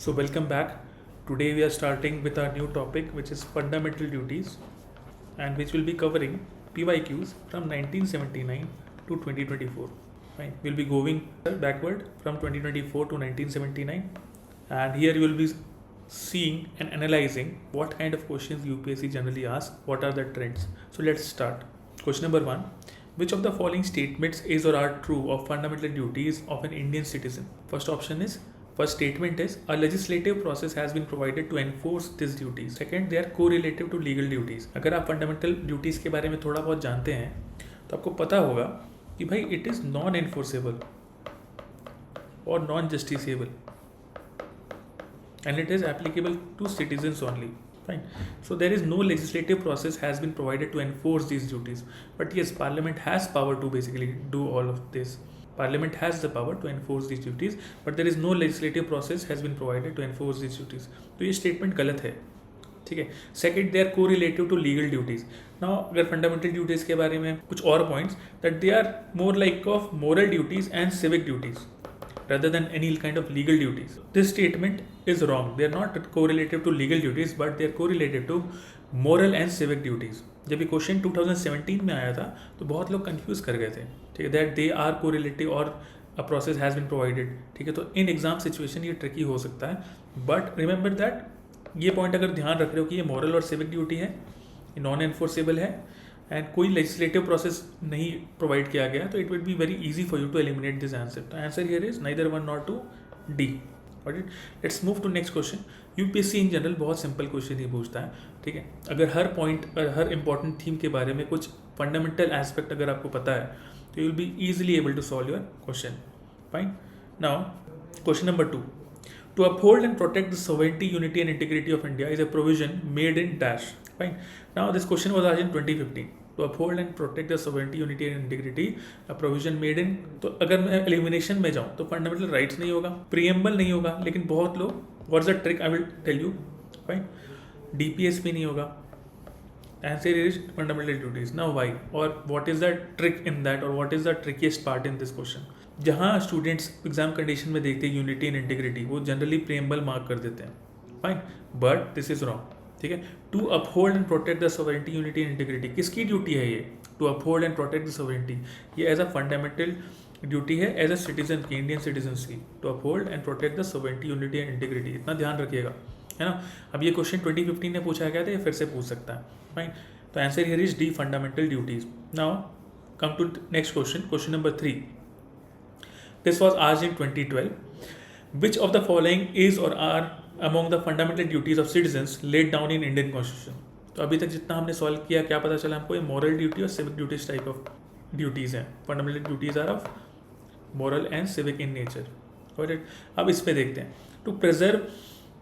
So, welcome back. Today, we are starting with our new topic, which is fundamental duties, and which will be covering PYQs from 1979 to 2024. Fine. We'll be going backward from 2024 to 1979, and here you will be seeing and analyzing what kind of questions UPSC generally asks, what are the trends. So, let's start. Question number 1. Which of the following statements is or are true of fundamental duties of an Indian citizen? First statement is a legislative process has been provided to enforce these duties. Second, they are correlative to legal duties. अगर आप fundamental duties के बारे में थोड़ा बहुत जानते हैं तो आपको पता होगा कि भाई it is non enforceable और non justiciable and it is applicable to citizens only. Fine. So there is no legislative process has been provided to enforce these duties. But yes, Parliament has power to basically do all of this. Parliament has the power to enforce these duties, but there is no legislative process has been provided to enforce these duties. तो ये statement गलत है, ठीक है. Second, they are correlative to legal duties. Now, अगर fundamental duties के बारे में कुछ और points, that they are more like of moral duties and civic duties rather than any kind of legal duties. This statement is wrong. They are not correlative to legal duties, but they are correlative to moral and civic duties. जब ये question 2017 में आया था तो बहुत लोग confuse कर गए थे, ठीक है, दैट दे आर कोरिलेटिव और a process has been provided, ठीक है. तो इन एग्जाम सिचुएशन ये ट्रिकी हो सकता है, बट रिमेंबर दैट ये पॉइंट अगर ध्यान रख रहे हो कि ये मॉरल और सिविक ड्यूटी है, ये नॉन एनफोर्सेबल है एंड कोई लेजिस्लेटिव प्रोसेस नहीं प्रोवाइड किया गया, तो it will be very easy for you to eliminate this answer. तो answer here is neither 1 not 2, D. Let's move to next question. UPSC in general बहुत simple question ही पूछता है, ठीक है. अगर हर पॉइंट और हर इंपॉर्टेंट थीम के बारे में कुछ फंडामेंटल एस्पेक्ट अगर आपको पता है तो you will be easily able to solve your question. Fine. Now question number 2. To uphold and protect the sovereignty, unity and integrity of India is a provision made in dash. Fine. Now this question was asked in 2015. To uphold and protect the sovereignty, unity and integrity, a provision made in. तो अगर मैं elimination में जाऊँ तो fundamental rights नहीं होगा, preamble नहीं होगा, लेकिन बहुत लोग what's the trick I will tell you. Fine. DPS भी नहीं होगा. Answer is fundamental duties. Now why or what is the trick in that or what is the trickiest part in this question? जहाँ students exam condition में देखते हैं unity and integrity, वो generally preamble mark कर देते हैं. Fine. But this is wrong, ठीक है. To uphold and protect the sovereignty, unity and integrity किसकी ड्यूटी है? ये to uphold and protect the sovereignty, ये एज अ फंडामेंटल ड्यूटी है एज अ सिटीजन की, इंडियन सिटीजन्स की, to uphold and protect the sovereignty, unity and integrity. इतना ध्यान रखिएगा, है ना. अब ये क्वेश्चन 2015 में पूछा गया था, ये फिर से पूछ सकता है. फाइन. तो answer here is D, fundamental duties. Now come to next question. Question number 3. This was asked in 2012. Which of the following is or are among the fundamental duties of citizens laid down in Indian Constitution? तो अभी तक जितना हमने solve किया, क्या पता चला हमको? ये मॉरल ड्यूटी और civic duties type of duties हैं. Fundamental duties are of moral and civic in nature. Right. अब इस पे देखते हैं. To preserve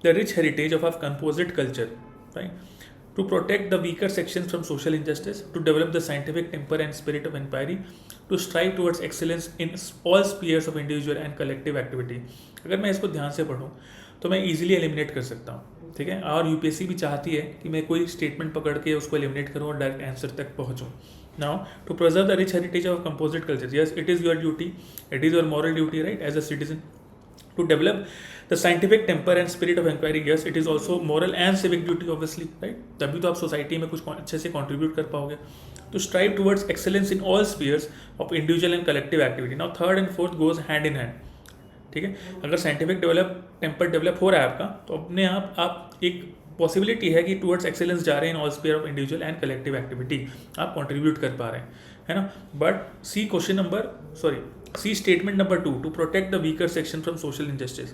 the rich heritage of composite culture. Right. To protect the weaker sections from social injustice, to develop the scientific temper and spirit of inquiry, to strive towards excellence in all spheres of individual and collective activity. अगर मैं इसको ध्यान से पढ़ूँ तो मैं easily eliminate कर सकता हूँ, ठीक है. और यूपीएससी भी चाहती है कि मैं कोई स्टेटमेंट पकड़ के उसको एलिमिनेट करूँ और डायरेक्ट आंसर तक पहुँचूँ. Now, to preserve the rich heritage of composite culture, yes, it is your duty, it is your moral duty, right, as a citizen. To develop the scientific temper and spirit of inquiry, yes, it is also moral and civic duty, obviously, right. तभी तो आप society में कुछ अच्छे से contribute कर पाओगे. To strive towards excellence in all spheres of individual and collective activity. Now third and fourth goes hand in hand, ठीक है. अगर साइंटिफिक टेम्पर डेवलप हो रहा है आपका, तो अपने आप एक पॉसिबिलिटी है कि टुवर्ड्स एक्सेलेंस जा रहे हैं in all sphere of individual and collective activity, आप कंट्रीब्यूट कर पा रहे हैं, है ना. But see statement number 2, to protect the weaker section from social injustice.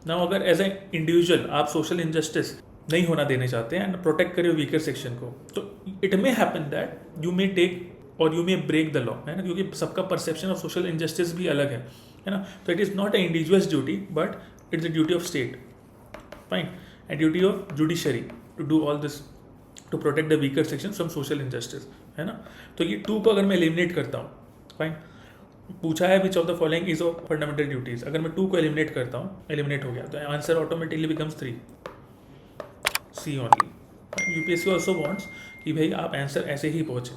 Now अगर एज ए इंडिविजुअल आप सोशल इंजस्टिस नहीं होना देने चाहते हैं एंड प्रोटेक्ट करिए वीकर सेक्शन को, तो it may happen that you may take और you may break the law, है ना, क्योंकि सबका परसेप्शन ऑफ सोशल इंजस्टिस भी अलग है ना. तो it is not a individual's duty but it's the duty of state. Fine. And duty of judiciary to do all this, to protect the weaker section from social injustice, है ना. तो ये 2 को अगर मैं एलिमिनेट करता हूँ, फाइन, पूछा है which of the following is of fundamental duties, अगर मैं 2 को एलिमिनेट करता हूँ, एलिमिनेट हो गया, तो answer automatically becomes 3, C only. UPSC also wants कि भाई आप आंसर ऐसे ही पहुँचे,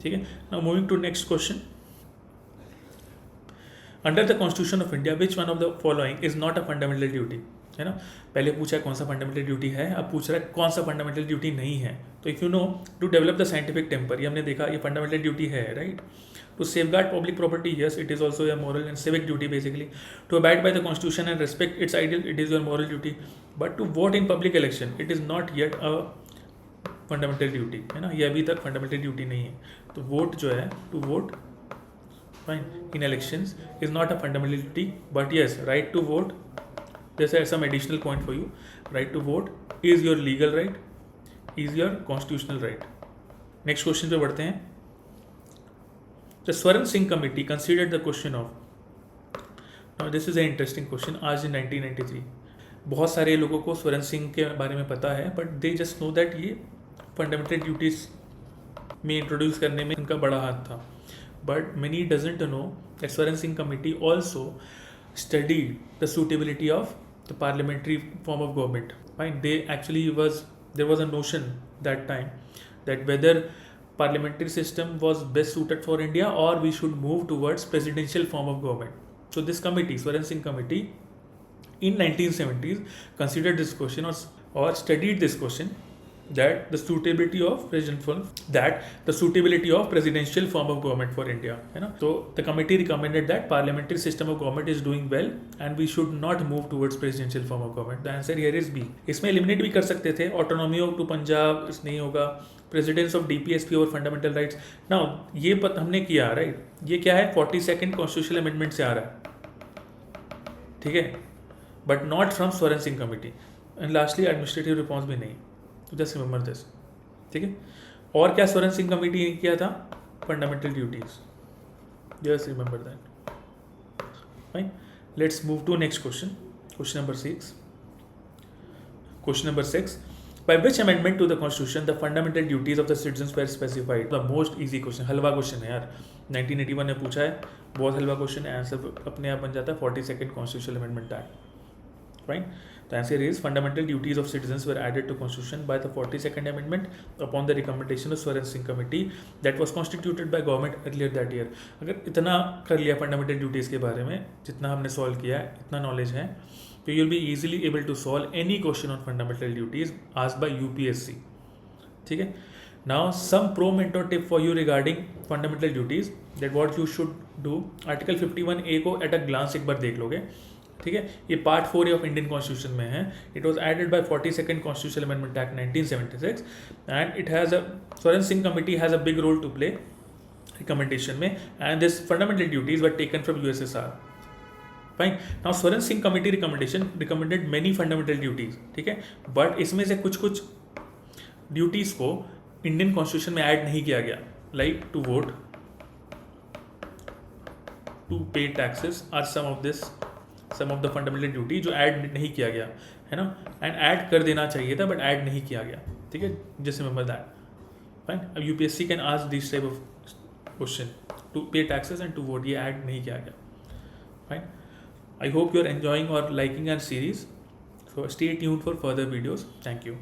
ठीक है. Now moving to next question. Under the constitution of India, which one of the following is not a fundamental duty? है ना। पहले पूछा कौन सा फंडामेंटल ड्यूटी है, अब पूछ रहा है कौन सा फंडामेंटल ड्यूटी नहीं है। तो if you know to develop the scientific temper, ये हमने देखा ये फंडामेंटल ड्यूटी है, right. To safeguard public property, yes it is also your moral and civic duty basically. To abide by the constitution and respect its ideal, it is your moral duty. But to vote in public election, it is not yet a fundamental duty, है ना, ये अभी तक fundamental duty नहीं है। तो vote जो है, to vote fine in elections is not a fundamental duty, but yes right to vote, जैसे some additional point for you, right to vote is your legal right, is your constitutional right. Next question पे बढ़ते हैं। The Swaran Singh committee considered the question of, now this is a interesting question. आज in 1993 बहुत सारे लोगों को स्वर्ण सिंह के बारे में पता है, but they just know that ये फंडामेंटल ड्यूटीज में इंट्रोड्यूस करने में इनका बड़ा हाथ था। But many doesn't know that Swaran Singh committee also studied the suitability of the parliamentary form of government. Fine, there was a notion that time that whether parliamentary system was best suited for India or we should move towards presidential form of government. So this committee, Swaran Singh committee, in 1970s considered this question or studied this question, that the suitability of presidential form of government for India, है ना। So the committee recommended that parliamentary system of government is doing well and we should not move towards presidential form of government. The answer here is B. इसमें eliminate भी कर सकते थे, autonomy to Punjab नहीं होगा, precedence of DPSP और fundamental rights. Now ये हमने किया, राइट, ये क्या है 42nd कॉन्स्टिट्यूशनल अमेंडमेंट से आ रहा है, ठीक है, बट नॉट फ्रॉम स्वर्ण Singh committee. And lastly administrative reforms भी नहीं, तो जस्ट रिमेंबर दिस, ठीक है। और क्या स्वर्ण सिंह कमेटी ने किया था, fundamental duties, just remember that, fine. Let's move to next question, question number 6। Question number 6, by which amendment to the constitution the fundamental duties of the citizens were specified? The most easy question, halwa question है यार, 1981 में पूछा है, बहुत हलवा question है, answer अपने आप बन जाता है 42nd constitutional amendment act, right. The answer is fundamental duties of citizens were added to constitution by the 42nd amendment upon the recommendation of Swaran Singh committee that was constituted by government earlier that year. अगर इतना कर लिया fundamental duties के बारे में, जितना हमने solve किया है, इतना नॉलेज है, तो you'll be easily able to solve any question on fundamental duties asked by UPSC, ठीक है। Now some pro mentor tip for you regarding fundamental duties, that what you should do, article 51A को at a glance एक बार देख लोगे, ठीक है। ये part 4 of Indian constitution में है। It was added by 42nd constitutional amendment act 1976 and it has a Swaran Singh committee has a big role to play recommendation में, and this fundamental duties were taken from USSR, fine. Now Swaran Singh committee recommendation recommended many fundamental duties, ठीक है, but इसमें से कुछ duties को Indian constitution में add नहीं किया गया, like to vote, to pay taxes are some of the fundamental duty जो ऐड नहीं किया गया, है ना, एंड ऐड कर देना चाहिए था बट ऐड नहीं किया गया, ठीक है, जस्ट रिमेंबर दैट, फाइन। अब UPSC can ask this type of question, to pay taxes and to vote, ये ऐड नहीं किया गया, fine. I hope you are enjoying और liking our series, so stay tuned for further videos. Thank you.